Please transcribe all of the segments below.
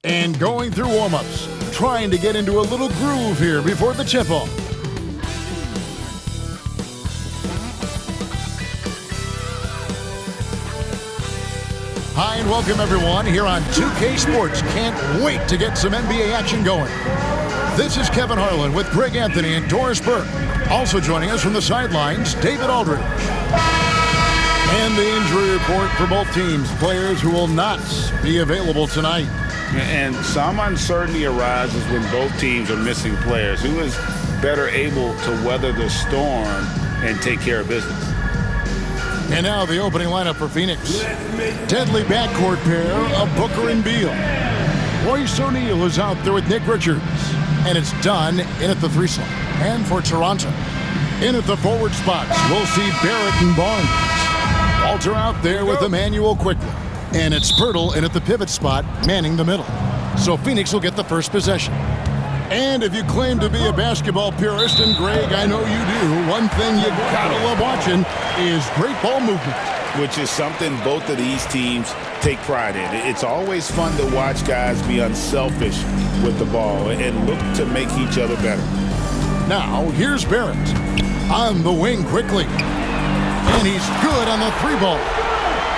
And going through warm-ups, trying to get into a little groove here before the tip-off. Hi and welcome everyone here on 2K Sports. Can't wait to get some NBA action going. This is Kevin Harlan with Greg Anthony and Doris Burke. Also joining us from the sidelines, David Aldridge. And the injury report for both teams, players who will not be available tonight. And some uncertainty arises when both teams are missing players. Who is better able to weather the storm and take care of business? And now the opening lineup for Phoenix. Deadly backcourt pair of Booker and Beal. Royce O'Neal is out there with Nick Richards. And it's done in at the three slot. And for Toronto, in at the forward spots, we'll see Barrett and Barnes. Walter out there with Emmanuel Quickly. And it's Pirtle in at the pivot spot, manning the middle. So Phoenix will get the first possession. And if you claim to be a basketball purist, and Greg, I know you do, one thing you gotta love watching is great ball movement. Which is something both of these teams take pride in. It's always fun to watch guys be unselfish with the ball and look to make each other better. Now, here's Barrett on the wing quickly. And he's good on the three ball.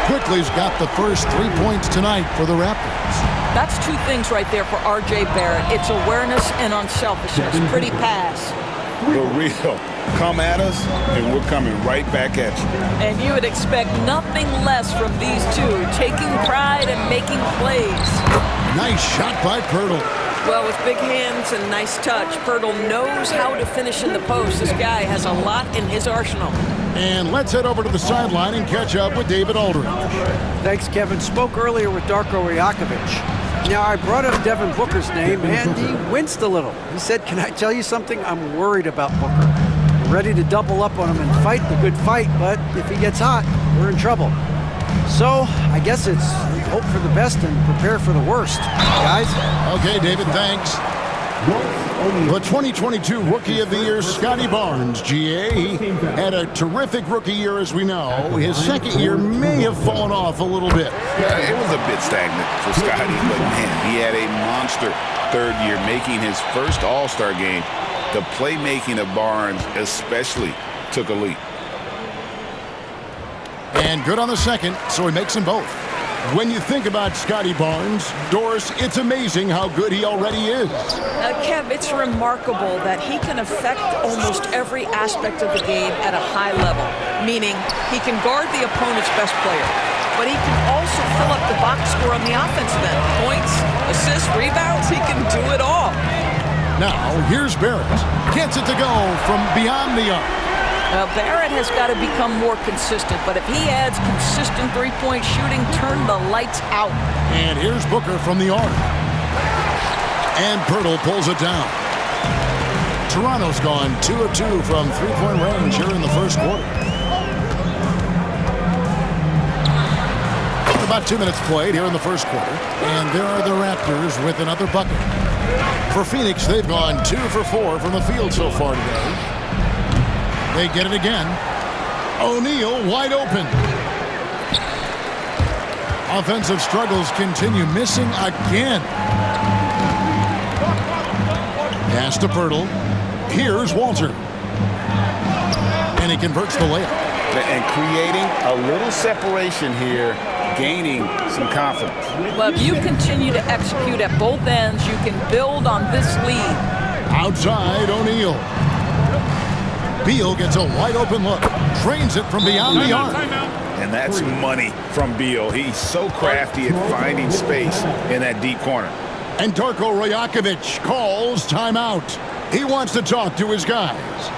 Quickly's got the first 3 points tonight for the Raptors. That's two things right there for R.J. Barrett. It's awareness and unselfishness. Pretty pass. The real. Come at us, and we're coming right back at you. And you would expect nothing less from these two, taking pride and making plays. Nice shot by Pirtle. Well, with big hands and nice touch, Pirtle knows how to finish in the post. This guy has a lot in his arsenal. And let's head over to the sideline and catch up with David Aldridge. Thanks, Kevin. Spoke earlier with Darko Rajakovic. Now, I brought up Devin Booker's name, and he winced a little. He said, "Can I tell you something? I'm worried about Booker. We're ready to double up on him and fight the good fight, but if he gets hot, we're in trouble." So, I guess it's hope for the best and prepare for the worst, guys. Okay, David, thanks. The 2022 Rookie of the Year, Scotty Barnes, GA. He had a terrific rookie year, as we know. His second year may have fallen off a little bit. Yeah, it was a bit stagnant for Scotty, but man, he had a monster third year, making his first All-Star game. The playmaking of Barnes especially took a leap. And good on the second, so he makes them both. When you think about Scotty Barnes, Doris, it's amazing how good he already is. Kev, it's remarkable that he can affect almost every aspect of the game at a high level, meaning he can guard the opponent's best player, but he can also fill up the box score on the offensive end. Points, assists, rebounds, he can do it all. Now, here's Barrett. Gets it to go from beyond the arc. Barrett has got to become more consistent, but if he adds consistent three-point shooting, turn the lights out. And here's Booker from the arc. And Pirtle pulls it down. Toronto's gone 2 of 2 from three-point range here in the first quarter. About 2 minutes played here in the first quarter. And there are the Raptors with another bucket. For Phoenix, they've gone 2 for 4 from the field so far today. They get it again. O'Neal wide open. Offensive struggles continue, missing again. Pass to Pirtle. Here's Walter. And he converts the layup. And creating a little separation here, gaining some confidence. Well, if you continue to execute at both ends, you can build on this lead. Outside, O'Neal. Beal gets a wide open look. Trains it from beyond the arc. And that's money from Beal. He's so crafty at finding space in that deep corner. And Darko Rajakovic calls timeout. He wants to talk to his guys.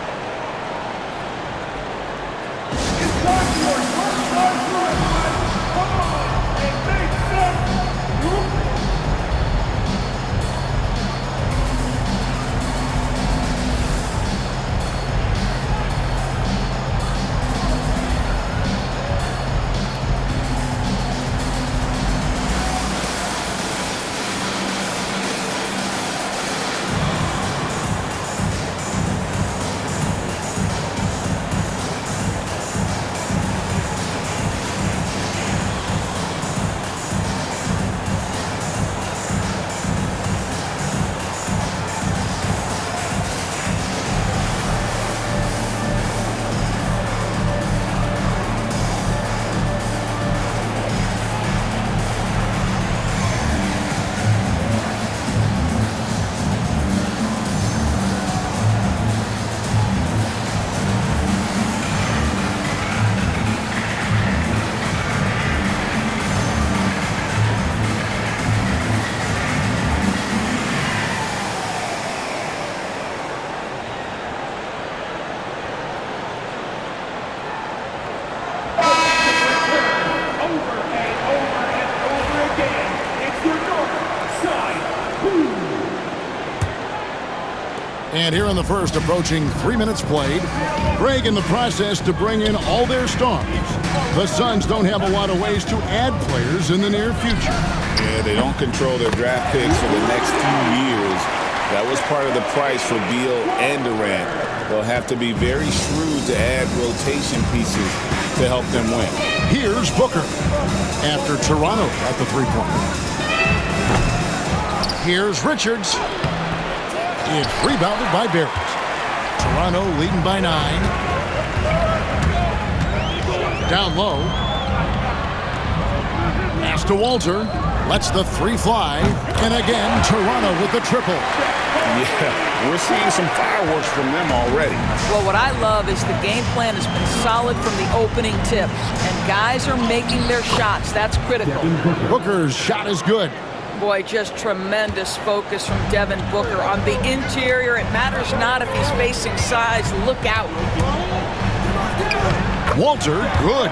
And here in the first, approaching 3 minutes played, Greg in the process to bring in all their stars. The Suns don't have a lot of ways to add players in the near future. Yeah, they don't control their draft picks for the next few years. That was part of the price for Beal and Durant. They'll have to be very shrewd to add rotation pieces to help them win. Here's Booker after Toronto at the three-point. Here's Richards. It's rebounded by Barrett. Toronto leading by 9. Down low. Pass to Walter. Lets the three fly. And again, Toronto with the triple. Yeah, we're seeing some fireworks from them already. Well, what I love is the game plan has been solid from the opening tip. And guys are making their shots. That's critical. Booker's shot is good. Boy, just tremendous focus from Devin Booker on the interior. It matters not if he's facing sides. Look out. Walter, good.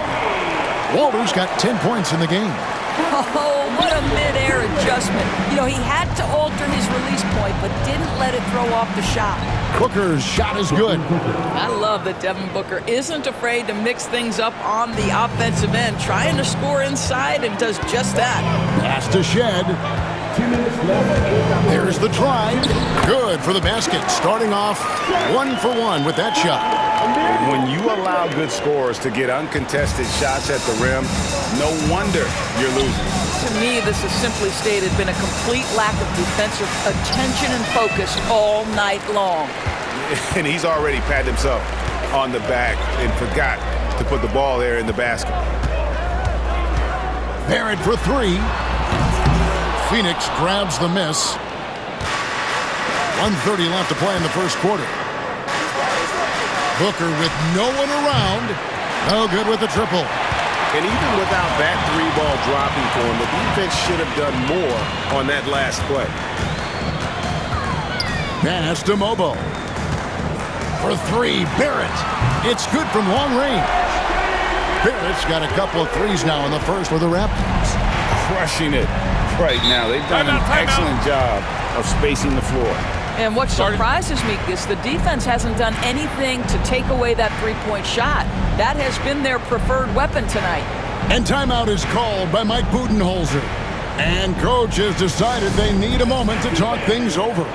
Walter's got 10 points in the game. Oh, what a mid-air adjustment. You know, he had to alter his release point, but didn't let it throw off the shot. Booker's shot is good. I love that Devin Booker isn't afraid to mix things up on the offensive end, trying to score inside and does just that. Pass to Shed. There's the try. Good for the basket. Starting off 1 for 1 with that shot. When you allow good scorers to get uncontested shots at the rim, no wonder you're losing. To me, this has simply stated been a complete lack of defensive attention and focus all night long. And he's already patted himself on the back and forgot to put the ball there in the basket. Barrett for 3. Phoenix grabs the miss. 1:30 left to play in the first quarter. Booker with no one around. No good with the triple. And even without that three ball dropping for him, the defense should have done more on that last play. Pass to Mobo. For 3, Barrett. It's good from long range. Barrett's got a couple of threes now in the first for the Raptors. Crushing it right now. They've done an excellent job of spacing the floor. And what surprises me is the defense hasn't done anything to take away that three-point shot. That has been their preferred weapon tonight. And timeout is called by Mike Budenholzer. And coach has decided they need a moment to talk things over.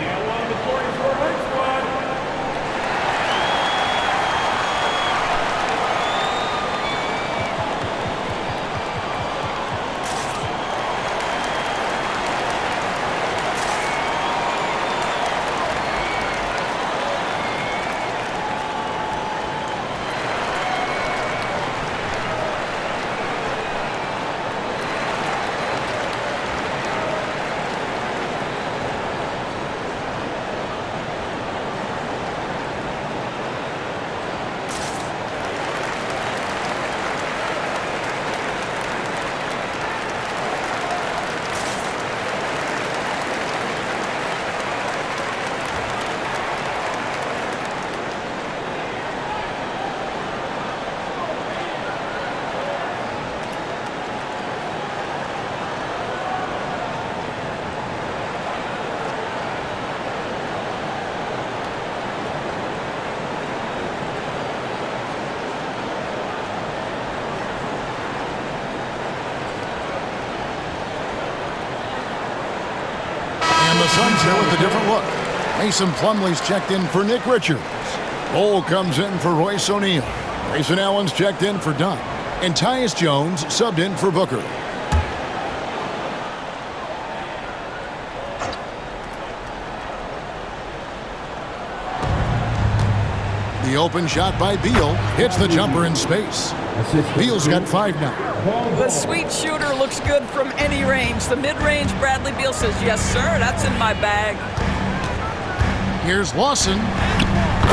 The Suns here with a different look. Mason Plumlee's checked in for Nick Richards. Cole comes in for Royce O'Neal. Grayson Allen's checked in for Dunn. And Tyus Jones subbed in for Booker. The open shot by Beal hits the jumper in space. Beal's got 5 now. The sweet shooter looks good from any range. The mid-range, Bradley Beal says, yes, sir, that's in my bag. Here's Lawson,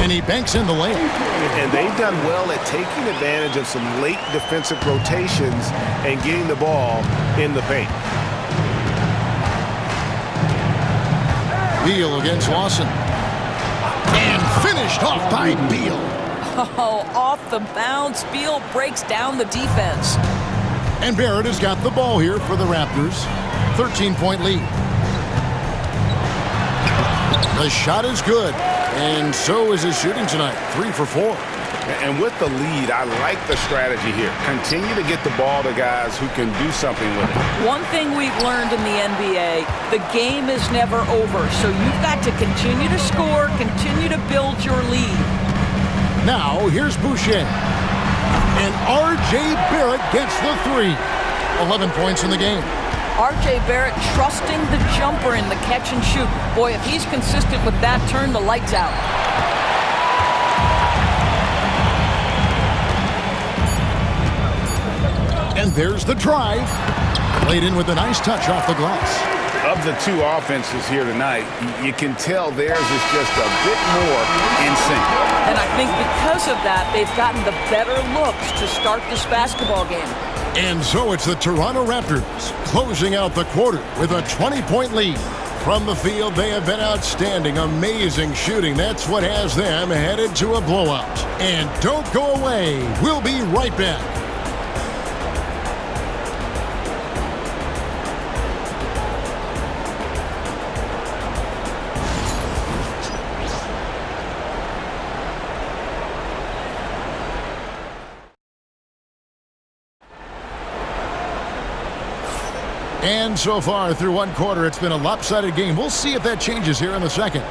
and he banks in the layup. And they've done well at taking advantage of some late defensive rotations and getting the ball in the paint. Beal against Lawson. And finished off by Beal. Oh, off the bounce. Beal breaks down the defense. And Barrett has got the ball here for the Raptors. 13-point lead. The shot is good. And so is his shooting tonight, 3 for 4. And with the lead, I like the strategy here. Continue to get the ball to guys who can do something with it. One thing we've learned in the NBA, the game is never over. So you've got to continue to score, continue to build your lead. Now, here's Boucher. And R.J. Barrett gets the 3. 11 points in the game. R.J. Barrett trusting the jumper in the catch and shoot. Boy, if he's consistent with that, turn the lights out. And there's the drive. Played in with a nice touch off the glass. Of the two offenses here tonight, you can tell theirs is just a bit more in sync. And I think because of that, they've gotten the better looks to start this basketball game. And so it's the Toronto Raptors closing out the quarter with a 20-point lead. From the field, they have been outstanding, amazing shooting. That's what has them headed to a blowout. And don't go away. We'll be right back. And so far through one quarter, it's been a lopsided game. We'll see if that changes here in the second.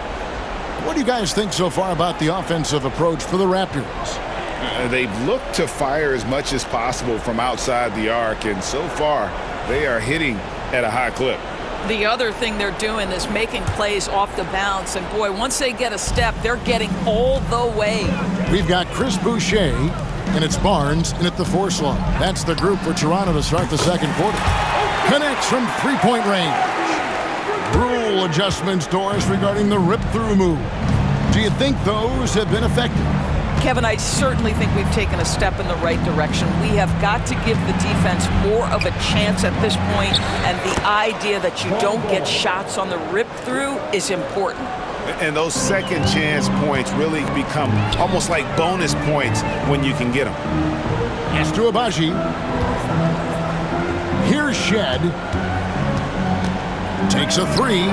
What do you guys think so far about the offensive approach for the Raptors? They've looked to fire as much as possible from outside the arc, and so far they are hitting at a high clip. The other thing they're doing is making plays off the bounce, and boy, once they get a step, they're getting all the way. We've got Chris Boucher, and it's Barnes in at the 4 slot. That's the group for Toronto to start the second quarter. Connects from three-point range. Rule adjustments, Doris, regarding the rip-through move. Do you think those have been effective? Kevin, I certainly think we've taken a step in the right direction. We have got to give the defense more of a chance at this point, and the idea that you don't get shots on the rip-through is important. And those second chance points really become almost like bonus points when you can get them. Yes, to Abaji. Here's Shed. Takes a 3.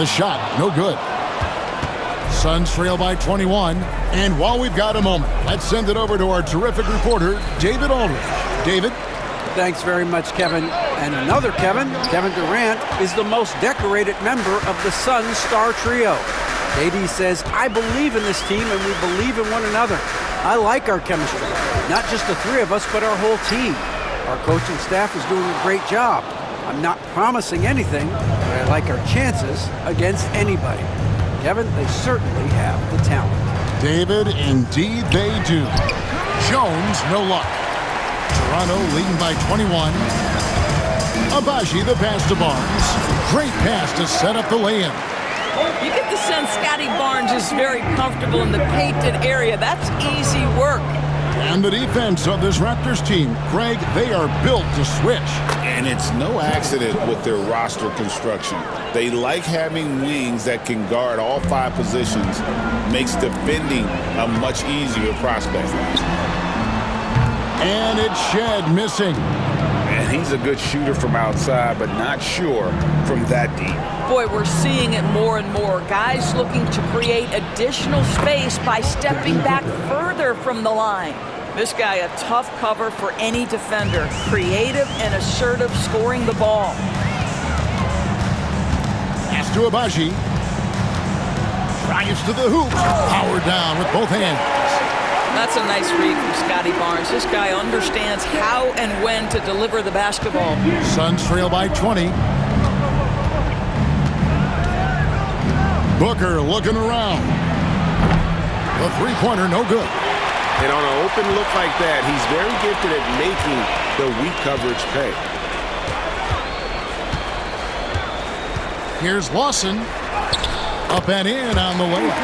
The shot, no good. Suns trail by 21. And while we've got a moment, let's send it over to our terrific reporter, David Aldridge. David? Thanks very much, Kevin. And another Kevin Durant, is the most decorated member of the Suns star trio. KD says, I believe in this team and we believe in one another. I like our chemistry. Not just the three of us, but our whole team. Our coaching staff is doing a great job. I'm not promising anything, but I like our chances against anybody. Kevin, they certainly have the talent. David, indeed they do. Jones, no luck. Toronto leading by 21. Abaji, the pass to Barnes. Great pass to set up the lay-in. You get the sense Scotty Barnes is very comfortable in the painted area. That's easy work. And the defense of this Raptors team, Greg, they are built to switch. And it's no accident with their roster construction. They like having wings that can guard all 5 positions. Makes defending a much easier prospect. And it's Shed missing. And he's a good shooter from outside, but not sure from that deep. Boy, we're seeing it more and more. Guys looking to create additional space by stepping back further from the line. This guy, a tough cover for any defender. Creative and assertive scoring the ball. Pass to Abaji. Drives to the hoop. Power down with both hands. That's a nice read from Scotty Barnes. This guy understands how and when to deliver the basketball. Suns trail by 20. Booker looking around. The three-pointer, no good. And on an open look like that, he's very gifted at making the weak coverage pay. Here's Lawson. Up and in on the layup.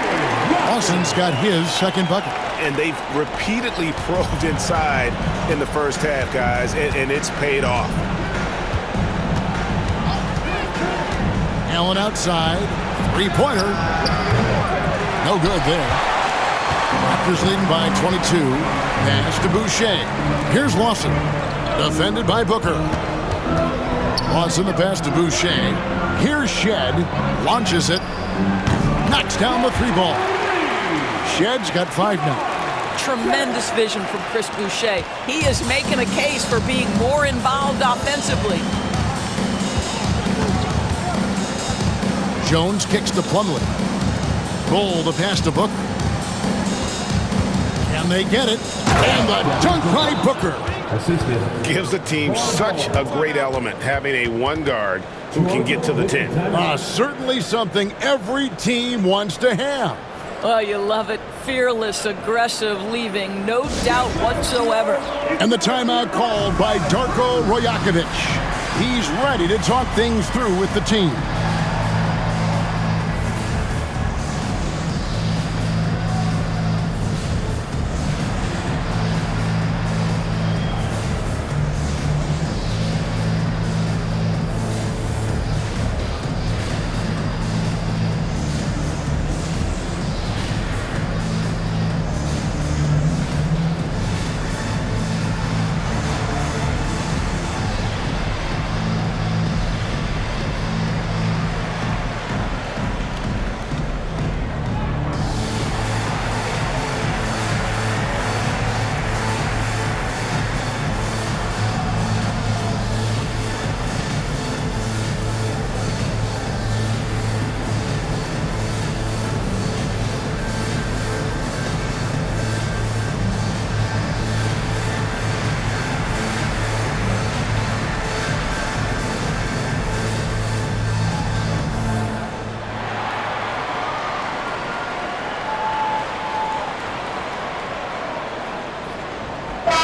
Lawson's got his second bucket. And they've repeatedly probed inside in the first half, guys, and it's paid off. Allen outside. Three-pointer. No good there. Raptors leading by 22. Pass to Boucher. Here's Lawson. Defended by Booker. Lawson the pass to Boucher. Here's Shed. Launches it. Knocks down the 3 ball. Shed's got 5 now. Tremendous vision from Chris Boucher. He is making a case for being more involved offensively. Jones kicks to Plumlee. Goal to pass to Booker. Can they get it? And the dunk by Booker. Gives the team such a great element, having a one guard who can get to the 10. Certainly something every team wants to have. Oh, you love it. Fearless, aggressive, leaving no doubt whatsoever. And the timeout called by Darko Rajakovic. He's ready to talk things through with the team.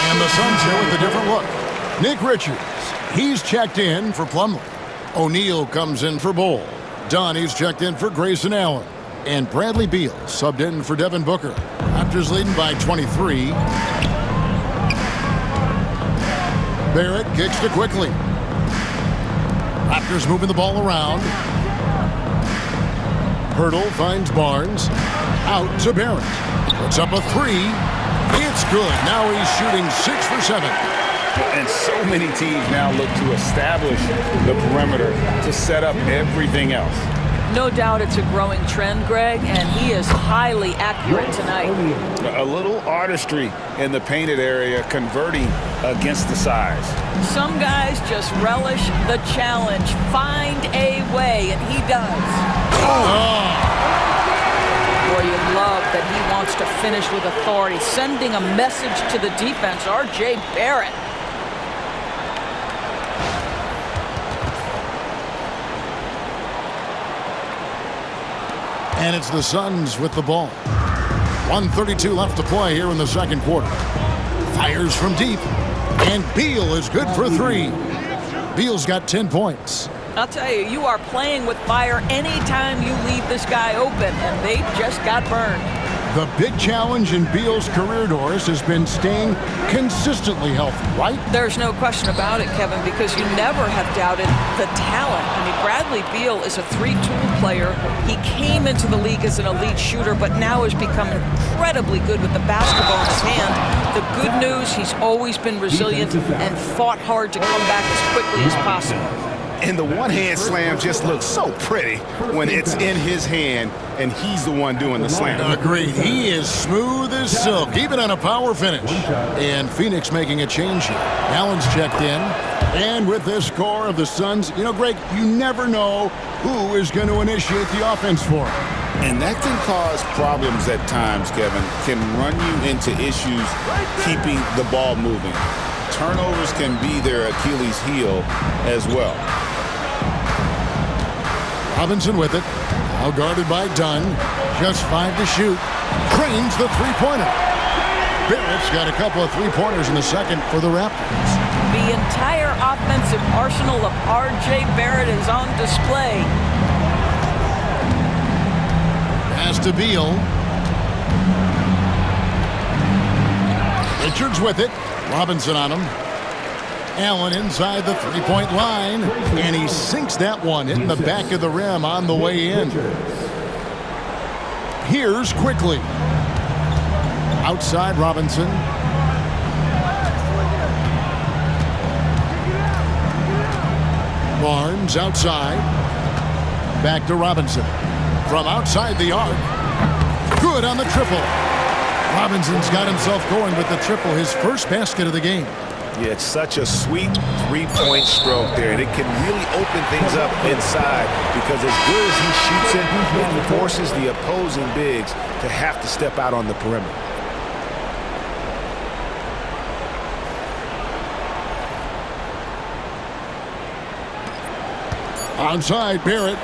And the Suns here with a different look. Nick Richards, he's checked in for Plumlee. O'Neal comes in for Bol. Donnie's checked in for Grayson Allen. And Bradley Beal subbed in for Devin Booker. Raptors leading by 23. Barrett kicks to Quickly. Raptors moving the ball around. Hurdle finds Barnes. Out to Barrett. Puts up a 3. It's good. Now he's shooting 6 for 7. And so many teams now look to establish the perimeter to set up everything else. No doubt it's a growing trend, Greg, and he is highly accurate tonight. A little artistry in the painted area, converting against the size. Some guys just relish the challenge. Find a way, and he does. Boy, you love that he wants to finish with authority, sending a message to the defense. R.J. Barrett. And it's the Suns with the ball. 1:32 left to play here in the second quarter. Fires from deep. And Beal is good for 3. Beal's got 10 points. I'll tell you, you are playing with fire anytime you leave this guy open, and they just got burned. The big challenge in Beal's career, Doris, has been staying consistently healthy, right? There's no question about it, Kevin, because you never have doubted the talent. I mean, Bradley Beal is a 3-tool player. He came into the league as an elite shooter, but now has become incredibly good with the basketball in his hand. The good news, he's always been resilient and fought hard to come back as quickly as possible. And the one-hand slam just looks so pretty when it's in his hand and he's the one doing the slam. Agreed. He is smooth as silk, even on a power finish. And Phoenix making a change here. Allen's checked in. And with this score of the Suns, you know, Greg, you never know who is going to initiate the offense for him. And that can cause problems at times, Kevin. Can run you into issues keeping the ball moving. Turnovers can be their Achilles heel as well. Robinson with it. Now guarded by Dunn. Just 5 to shoot. Cranes the three-pointer. Barrett's got a couple of three-pointers in the second for the Raptors. The entire offensive arsenal of R.J. Barrett is on display. Pass to Beal. Richards with it. Robinson on him. Allen inside the three-point line. And he sinks that one, hitting the back of the rim on the way in. Here's Quickly. Outside Robinson. Barnes outside. Back to Robinson. from outside the arc. Good on the triple. Robinson's got himself going with the triple, his first basket of the game. Yeah, it's such a sweet three-point stroke there, and it can really open things up inside because as good as he shoots it forces the opposing bigs to have to step out on the perimeter. Onside, Barrett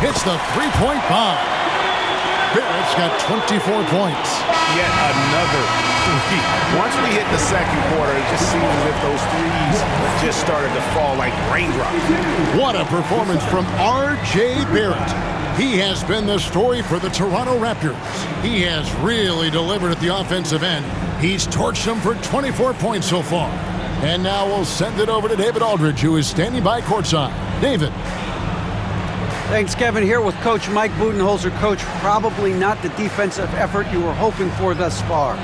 hits the three-point bomb. Barrett's got 24 points. Yet another three. Once we hit the second quarter, it just seems as if those threes just started to fall like raindrops. What a performance from R.J. Barrett. He has been the story for the Toronto Raptors. He has really delivered at the offensive end. He's torched them for 24 points so far. And now we'll send it over to David Aldridge, who is standing by courtside. David. Thanks, Kevin. Here with Coach Mike Budenholzer. Coach, probably not the defensive effort you were hoping for thus far.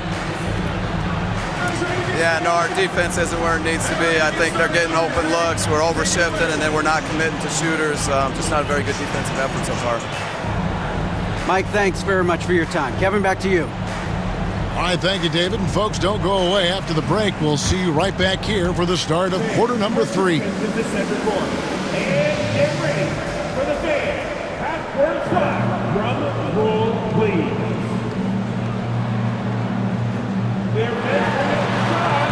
Yeah, no, our defense isn't where it needs to be. I think they're getting open looks. We're overshifting, and then we're not committing to shooters. Just not a very good defensive effort so far. Mike, thanks very much for your time. Kevin, back to you. All right, thank you, David. And folks, don't go away. After the break, we'll see you right back here for the start of quarter number 3. And get ready for the fan half-court shot from Roll, please. They're measuring the shot.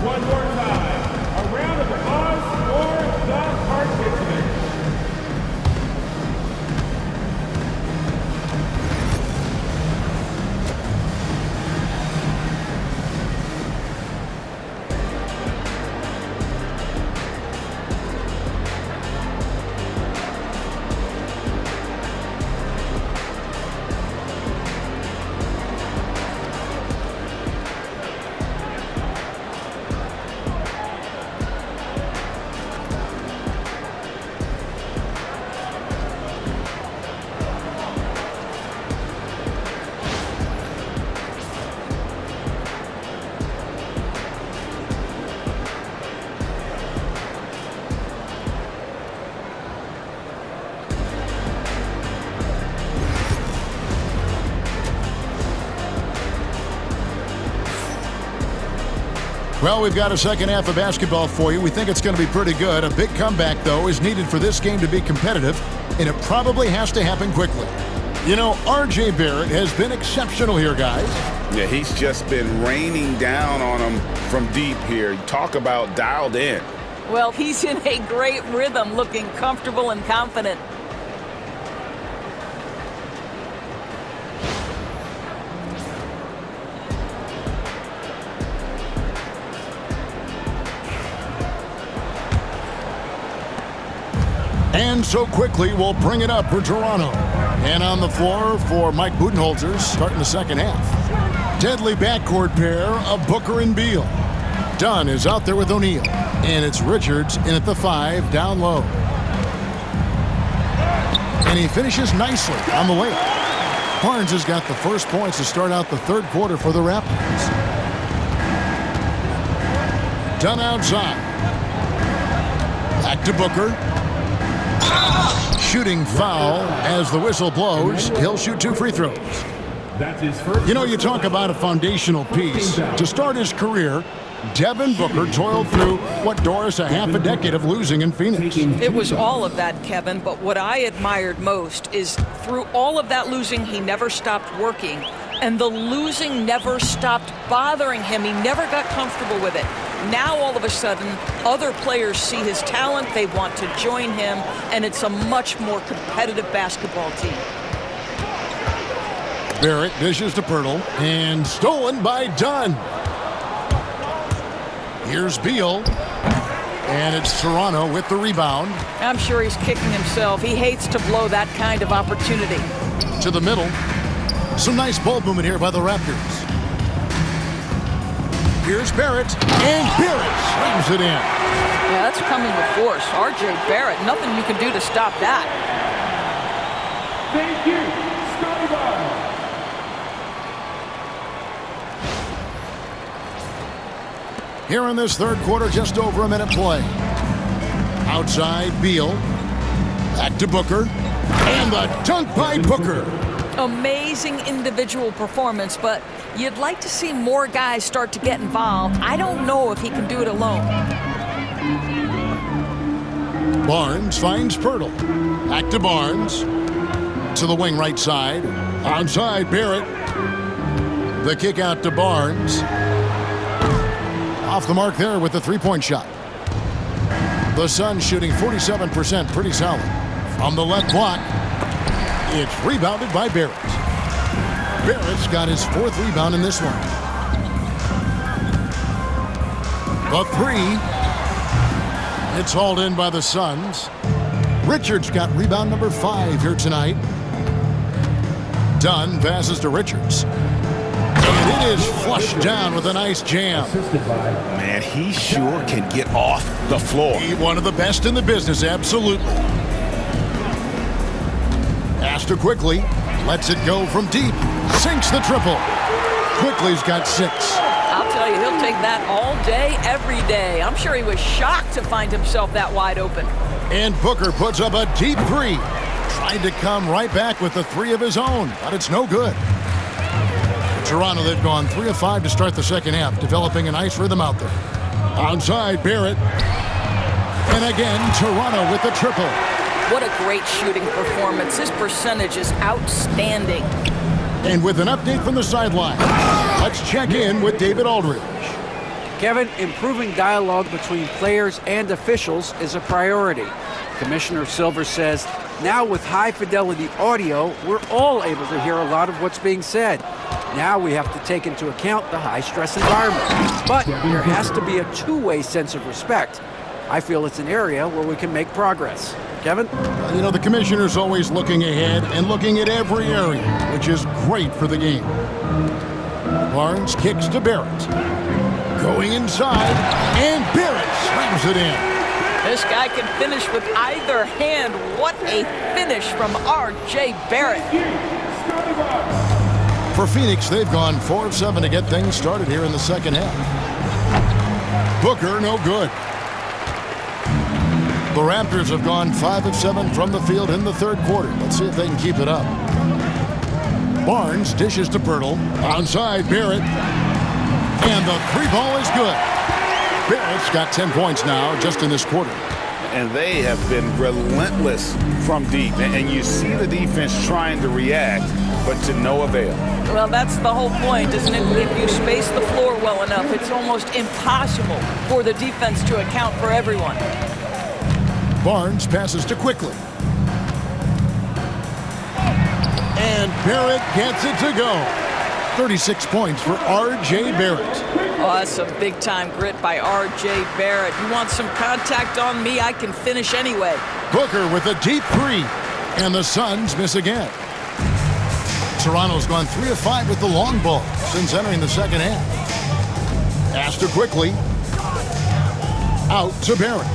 One more time. A round of applause for the participants. Well, we've got a second half of basketball for you. We think it's going to be pretty good. A big comeback, though, is needed for this game to be competitive, and it probably has to happen quickly. You know, R.J. Barrett has been exceptional here, guys. Yeah, he's just been raining down on them from deep here. Talk about dialed in. Well, he's in a great rhythm, looking comfortable and confident. And so quickly, we'll bring it up for Toronto. And on the floor for Mike Budenholzer, starting the second half. Deadly backcourt pair of Booker and Beal. Dunn is out there with O'Neal. And it's Richards in at the 5, down low. And he finishes nicely on the layup. Barnes has got the first points to start out the third quarter for the Raptors. Dunn outside. Back to Booker. Shooting foul as the whistle blows. He'll shoot 2 free throws. That's his first. You know, you talk about a foundational piece. To start his career, Devin Booker toiled through, what, Doris, a half a decade of losing in Phoenix. It was all of that, Kevin, but what I admired most is through all of that losing, he never stopped working, and the losing never stopped bothering him. He never got comfortable with it. Now, all of a sudden, other players see his talent, they want to join him, and it's a much more competitive basketball team. Barrett dishes to Pirtle, and stolen by Dunn. Here's Beal, and it's Toronto with the rebound. I'm sure he's kicking himself. He hates to blow that kind of opportunity. To the middle. Some nice ball movement here by the Raptors. Here's Barrett, and Barrett slams it in. Yeah, that's coming with force. R.J. Barrett, nothing you can do to stop that. Thank you, Scotty Barnes. Here in this third quarter, just over a minute play. Outside, Beal. Back to Booker. And the dunk by Booker. Amazing individual performance, but you'd like to see more guys start to get involved. I don't know if he can do it alone. Barnes finds Pirtle. Back to Barnes. To the wing right side. Onside, Barrett. The kick out to Barnes. Off the mark there with the three-point shot. The Suns shooting 47%, pretty solid. From the left block, it's rebounded by Barrett. Barrett's got his fourth rebound in this one. The three. It's hauled in by the Suns. Richards got rebound number 5 here tonight. Dunn passes to Richards. And it is flushed down with a nice jam. Man, he sure can get off the floor. He's one of the best in the business, absolutely. Astor quickly, lets it go from deep, sinks the triple. Quickly's got 6. I'll tell you, he'll take that all day, every day. I'm sure he was shocked to find himself that wide open. And Booker puts up a deep 3. Tried to come right back with the 3 of his own, but it's no good. Toronto, they've gone 3 of 5 to start the second half, developing a nice rhythm out there. Onside, Barrett. And again, Toronto with the triple. What a great shooting performance. His percentage is outstanding. And with an update from the sideline, let's check in with David Aldridge. Kevin, improving dialogue between players and officials is a priority. Commissioner Silver says, now with high-fidelity audio, we're all able to hear a lot of what's being said. Now we have to take into account the high-stress environment. But there has to be a two-way sense of respect. I feel it's an area where we can make progress. Kevin? You know, the commissioner's always looking ahead and looking at every area, which is great for the game. Barnes kicks to Barrett. Going inside, and Barrett slams it in. This guy can finish with either hand. What a finish from R.J. Barrett. For Phoenix, they've gone 4 of 7 to get things started here in the second half. Booker, no good. The Raptors have gone 5 of 7 from the field in the third quarter. Let's see if they can keep it up. Barnes dishes to Pirtle. Onside, Barrett. And the 3-ball is good. Barrett's got 10 points now just in this quarter. And they have been relentless from deep. And you see the defense trying to react, but to no avail. Well, that's the whole point, isn't it? If you space the floor well enough, it's almost impossible for the defense to account for everyone. Barnes passes to Quickly. And Barrett gets it to go. 36 points for R.J. Barrett. Awesome big-time grit by R.J. Barrett. You want some contact on me? I can finish anyway. Booker with a deep 3. And the Suns miss again. Toronto's gone 3 of 5 with the long ball since entering the second half. Astor quickly. Out to Barrett.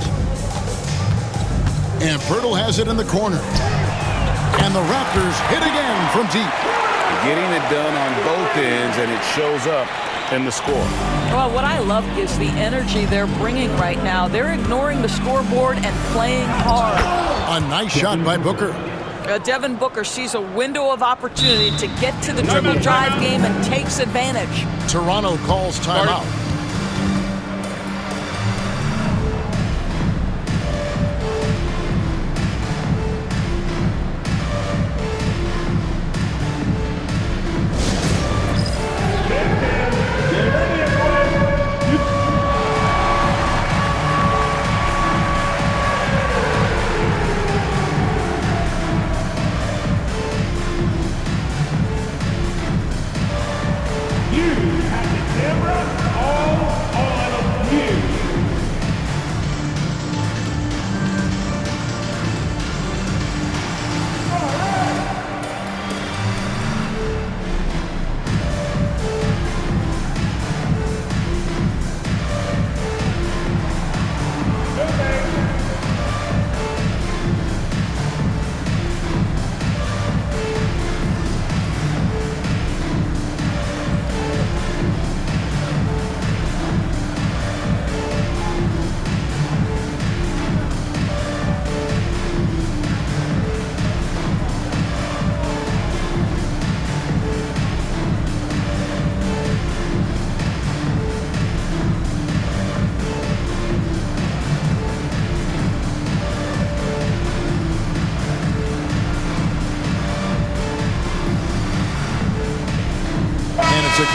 And Pirtle has it in the corner. And the Raptors hit again from deep. Getting it done on both ends, and it shows up in the score. Well, what I love is the energy they're bringing right now. They're ignoring the scoreboard and playing hard. A nice shot by Booker. Devin Booker sees a window of opportunity to get to the dribble drive game and takes advantage. Toronto calls timeout. You have the camera all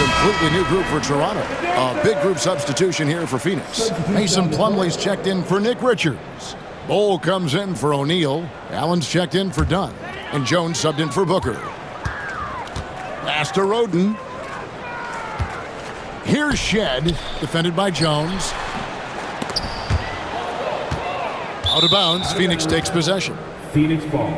completely new group for Toronto. A big group substitution here for Phoenix. Mason Plumlee's checked in for Nick Richards. Bowl comes in for O'Neal. Allen's checked in for Dunn. And Jones subbed in for Booker. Pass to Roden. Here's Shed, defended by Jones. Out of bounds, Phoenix takes possession. Phoenix ball.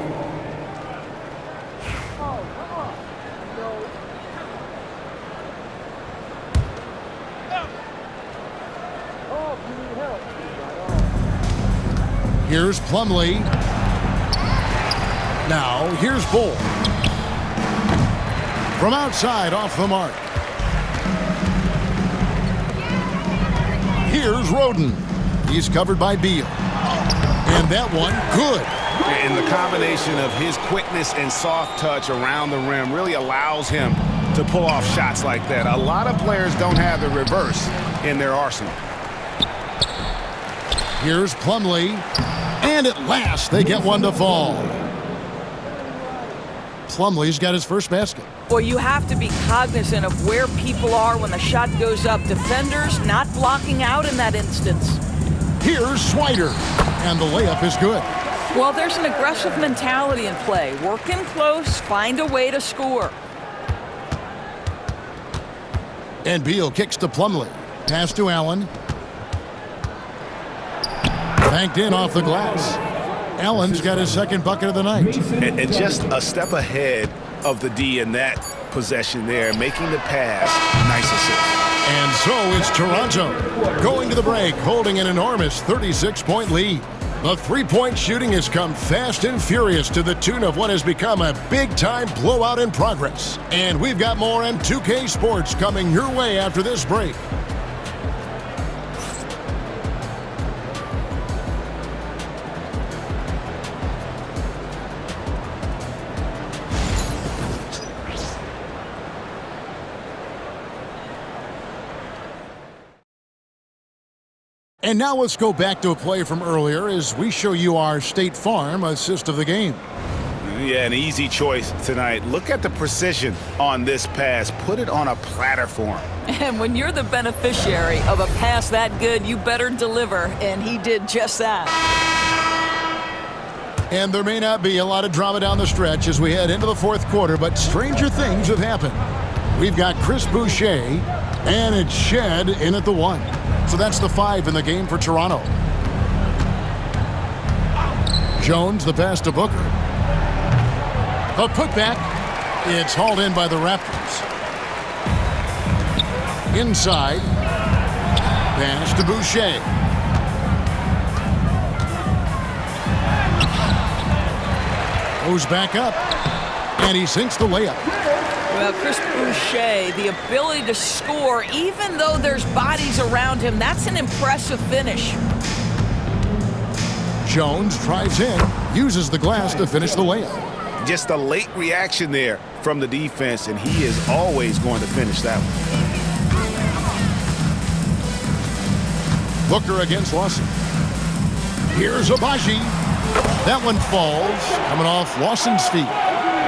Here's Plumlee. Now, here's Bull. From outside, off the mark. Here's Roden. He's covered by Beal. And that one, good. And the combination of his quickness and soft touch around the rim really allows him to pull off shots like that. A lot of players don't have the reverse in their arsenal. Here's Plumlee. And at last, they get one to fall. Plumlee's got his first basket. Boy, you have to be cognizant of where people are when the shot goes up. Defenders not blocking out in that instance. Here's Swider. And the layup is good. Well, there's an aggressive mentality in play. Work in close, find a way to score. And Beal kicks to Plumlee. Pass to Allen. Banked in off the glass. Allen's got his second bucket of the night. And just a step ahead of the D in that possession there, making the pass. Nice assist. And so it's Toronto going to the break, holding an enormous 36-point lead. The three-point shooting has come fast and furious to the tune of what has become a big-time blowout in progress. And we've got more M2K Sports coming your way after this break. And now let's go back to a play from earlier as we show you our State Farm assist of the game. Yeah, an easy choice tonight. Look at the precision on this pass. Put it on a platter for him. And when you're the beneficiary of a pass that good, you better deliver, and he did just that. And there may not be a lot of drama down the stretch as we head into the fourth quarter, but stranger things have happened. We've got Chris Boucher, and it's Shed in at the 1. So that's the 5 in the game for Toronto. Jones, the pass to Booker. A putback. It's hauled in by the Raptors. Inside. Pass to Boucher. Goes back up. And he sinks the layup. Well, Chris Boucher, the ability to score, even though there's bodies around him, that's an impressive finish. Jones drives in, uses the glass to finish the layup. Just a late reaction there from the defense, and he is always going to finish that one. Booker against Lawson. Here's Abaji. That one falls, coming off Lawson's feet.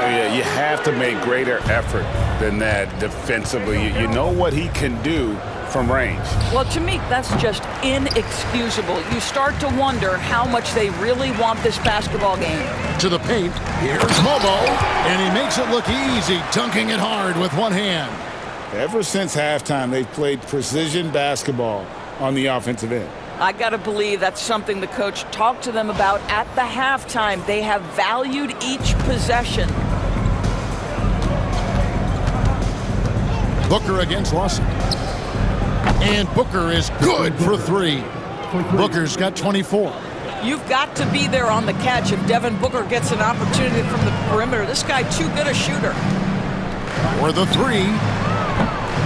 Yeah, you have to make greater effort than that defensively. You know what he can do from range. Well, to me, that's just inexcusable. You start to wonder how much they really want this basketball game. To the paint, here's Mobo, and he makes it look easy, dunking it hard with one hand. Ever since halftime, they've played precision basketball on the offensive end. I got to believe that's something the coach talked to them about at the halftime. They have valued each possession. Booker against Lawson. And Booker is good for 3. Booker's got 24. You've got to be there on the catch if Devin Booker gets an opportunity from the perimeter. This guy too good a shooter. For the 3.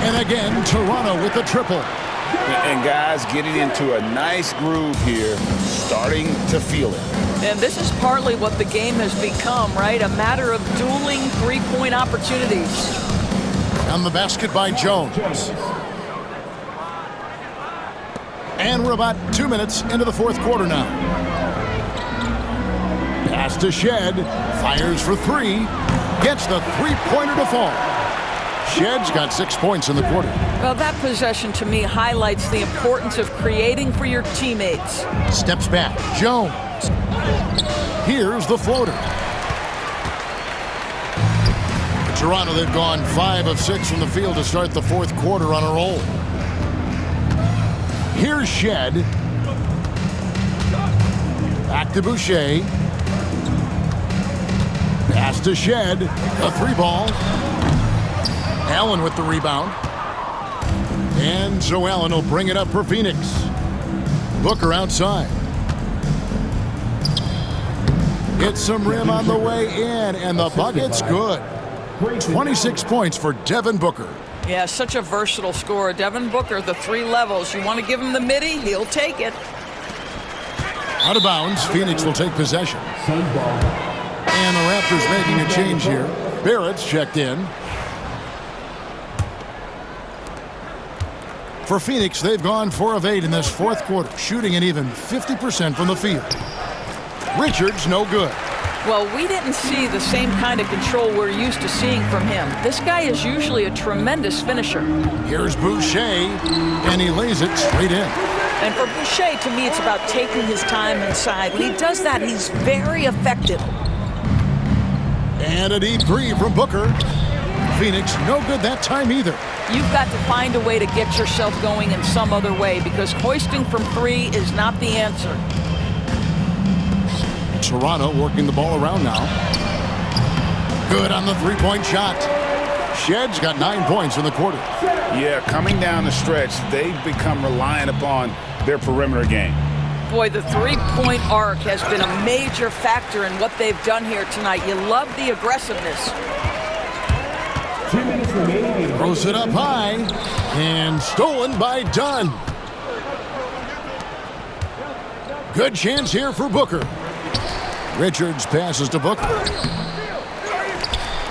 And again, Toronto with the triple. And guys getting into a nice groove here, starting to feel it. And this is partly what the game has become, right? A matter of dueling three-point opportunities. On the basket by Jones. And we're about 2 minutes into the fourth quarter now. Pass to Shed. Fires for 3. Gets the three-pointer to fall. Shedd's got 6 points in the quarter. Well, that possession to me highlights the importance of creating for your teammates. Steps back. Jones. Here's the floater. Toronto, they've gone 5 of 6 from the field to start the fourth quarter on a roll. Here's Shed. Back to Boucher. Pass to Shed. A 3-ball. Allen with the rebound. And so Allen will bring it up for Phoenix. Booker outside. Hits some rim on the way in, and the bucket's good. 26 points for Devin Booker. Yeah, such a versatile scorer. Devin Booker, the 3 levels. You want to give him the midi, he'll take it. Out of bounds, Phoenix will take possession. And the Raptors making a change here. Barrett's checked in. For Phoenix, they've gone 4 of 8 in this fourth quarter, shooting an even 50% from the field. Richards, no good. Well, we didn't see the same kind of control we're used to seeing from him. This guy is usually a tremendous finisher. Here's Boucher, and he lays it straight in. And for Boucher, to me, it's about taking his time inside. When he does that, he's very effective. And a deep 3 from Booker. Phoenix, no good that time either. You've got to find a way to get yourself going in some other way, because hoisting from 3 is not the answer. Toronto working the ball around now. Good on the 3-point shot. Shedd's got 9 points in the quarter. Yeah, coming down the stretch, they've become reliant upon their perimeter game. Boy, the 3-point arc has been a major factor in what they've done here tonight. You love the aggressiveness. 2 minutes remaining. Throws it up high, and stolen by Dunn. Good chance here for Booker. Richards passes to Booker.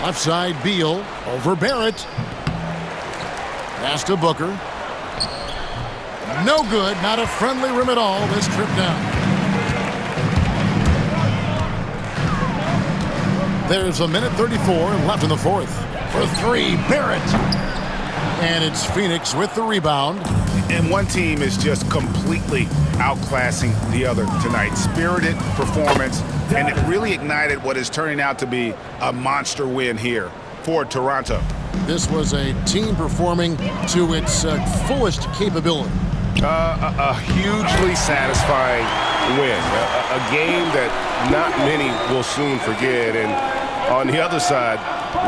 Left side, Beal over Barrett. Pass to Booker. No good, not a friendly rim at all this trip down. There's a minute 34 left in the fourth. For 3, Barrett. And it's Phoenix with the rebound. And one team is just completely outclassing the other tonight. Spirited performance, and it really ignited what is turning out to be a monster win here for Toronto. This was a team performing to its fullest capability. A hugely satisfying win. A game that not many will soon forget. And on the other side,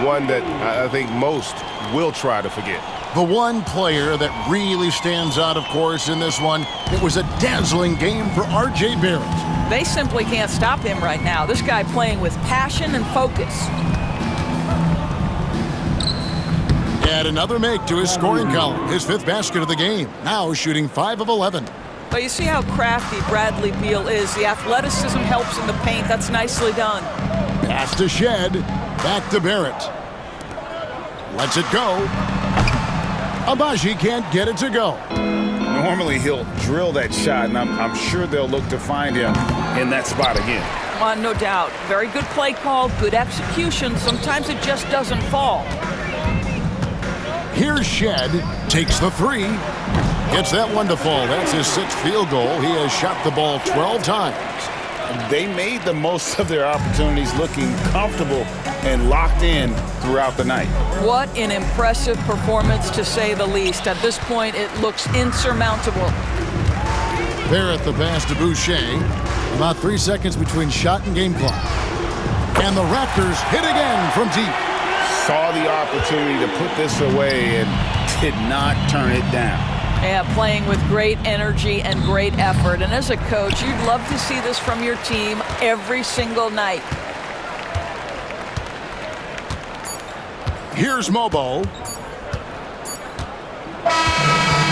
one that I think most will try to forget. The one player that really stands out, of course, in this one, it was a dazzling game for R.J. Barrett. They simply can't stop him right now. This guy playing with passion and focus. Add another make to his scoring column, his 5th basket of the game, now shooting 5 of 11. But you see how crafty Bradley Beal is. The athleticism helps in the paint. That's nicely done. Pass to Shed, back to Barrett. Lets it go. Abaji can't get it to go. Normally he'll drill that shot, and I'm sure they'll look to find him in that spot again. No doubt. Very good play call, good execution. Sometimes it just doesn't fall. Here's Shed, takes the 3. Gets that one to fall. That's his 6th field goal. He has shot the ball 12 times. They made the most of their opportunities, looking comfortable and locked in throughout the night. What an impressive performance, to say the least. At this point, it looks insurmountable. Barrett the pass to Boucher. About 3 seconds between shot and game clock. And the Raptors hit again from deep. Saw the opportunity to put this away and did not turn it down. Yeah, playing with great energy and great effort. And as a coach, you'd love to see this from your team every single night. Here's Mobo.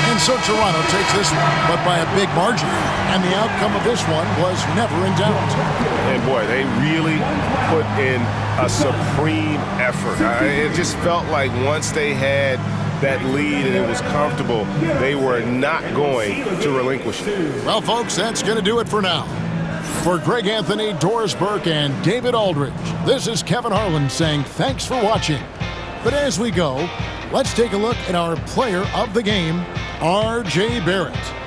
And so Toronto takes this one, but by a big margin. And the outcome of this one was never in doubt. And boy, they really put in a supreme effort. It just felt like once they had that lead and it was comfortable, they were not going to relinquish it. Well, folks, that's going to do it for now. For Greg Anthony, Doris Burke, and David Aldridge, this is Kevin Harlan saying thanks for watching. But as we go, let's take a look at our player of the game, R.J. Barrett.